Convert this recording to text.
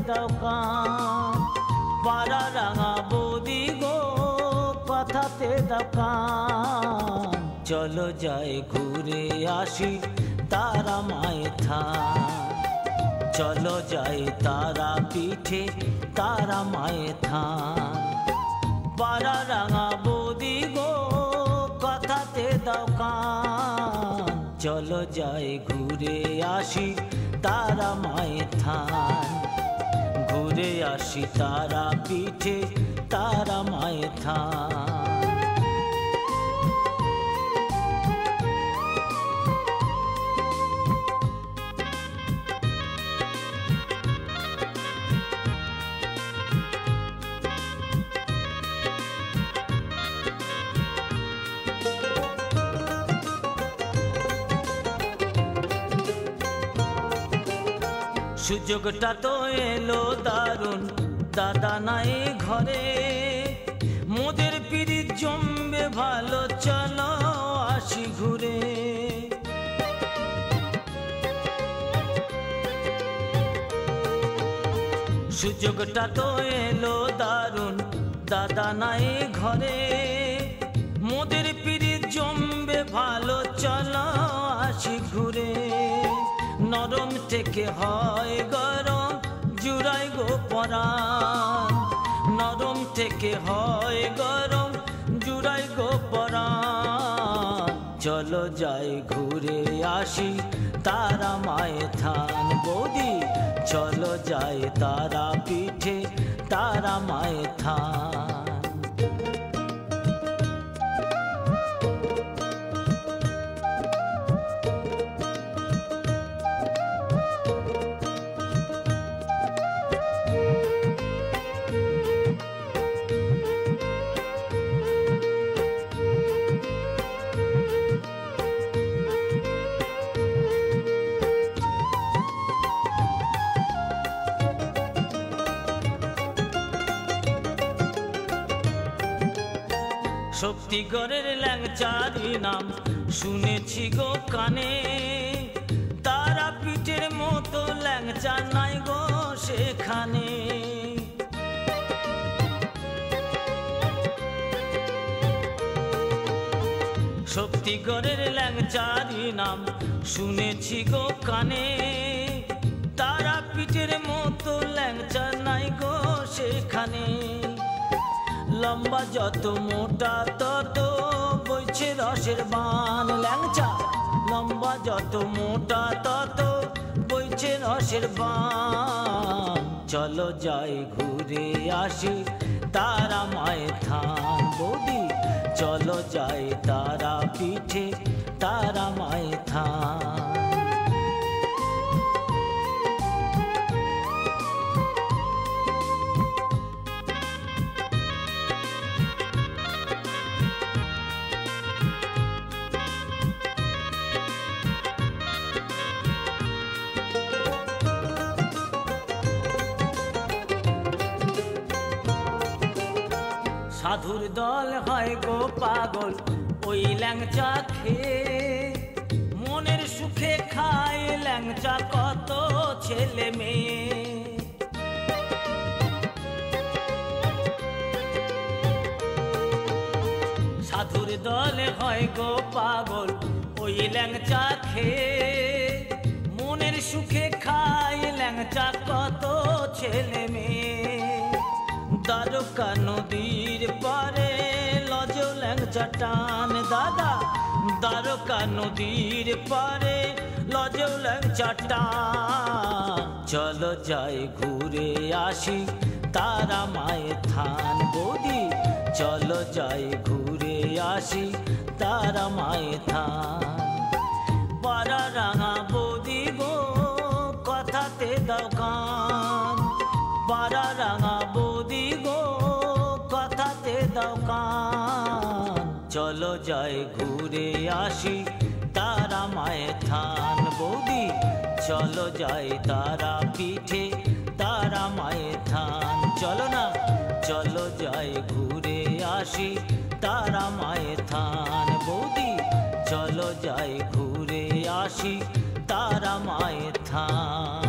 দাও কান। পাড়া রাঙা বৌদি গো কথাতে দাও কান। চলো যাই ঘুরে আসি তারা মায়ের থান। চলো যাই তারা পিঠে তারা মায়ের থান। পাড়া রাঙা বৌদি গো কথাতে দাও কান। চলো যাই ঘুরে আসি তারা মায়ের থান। ঘুরে আসি তারা পিঠে তারা মায়ের থান। সুযোগটা তো এলো দারুণ দাদা নাই ঘরে। মোদের পিরিত জমবে ভালো চলো আসি ঘুরে। সুযোগটা তো এলো দারুণ দাদা নাই ঘরে। মোদের পিরিত জমবে ভালো চলো আসি ঘুরে। নরম থেকে হয় গরম জুড়াই গো পরাণ। নরম থেকে হয় গরম জুড়াই গো পরাণ। চলো যাই ঘুরে আসি তারা মায়ের থান। বৌদি চলো যাই তারা পিঠে তারা মায়ের থান। শক্তিগড়ের ল্যাংচারি নাম শুনেছি গো কানে। তারা পিঠের মতো ল্যাংচা নাই গো সেখানে। শক্তিগড়ের ল্যাংচারি নাম শুনেছি গো কানে। তারা পিঠের মতো ল্যাংচা নাই গো সেখানে। লম্বা যত মোটা তত বইছে রসের বান। ল্যাংচা লম্বা যত মোটা তত বইছে রসের বান। চলো যাই ঘুরে আসি তারা মায়ের থান। বৌদি চলো যাই তারা পিঠে তারা মায়ের থান। সাধুর দল হয় গো পাগল ওই ল্যাংচা খেয়ে। মনের সুখে খায় ল্যাংচা কত ছেলে মেয়ে। সাধুর দল হয় গো পাগল ওই ল্যাংচা খেয়ে। মনের সুখে খায় ল্যাংচা কত ছেলে মেয়ে। দ্বারকা নদীর পারে লজেও ল্যাংচা টান। দাদা দ্বারকা নদীর পারে লজেও ল্যাংচা টান। চলো যাই ঘুরে আসি তারা মায়ের থান। বৌদি চলো যাই ঘুরে আসি তারা মায়ের থান। পাড়া রাঙা বৌদি গো কথাতে দাও কান। পাড়া রাঙা বৌদি গো কথাতে দাও কান। চলো যাই ঘুরে আসি তারা মায়ের থান। বৌদি চলো যাই তারা পিঠে তারা মায়ের থান। চলো না চলো যাই ঘুরে আসি তারা মায়ের থান। বৌদি চলো যাই ঘুরে আসি তারা মায়ের থান।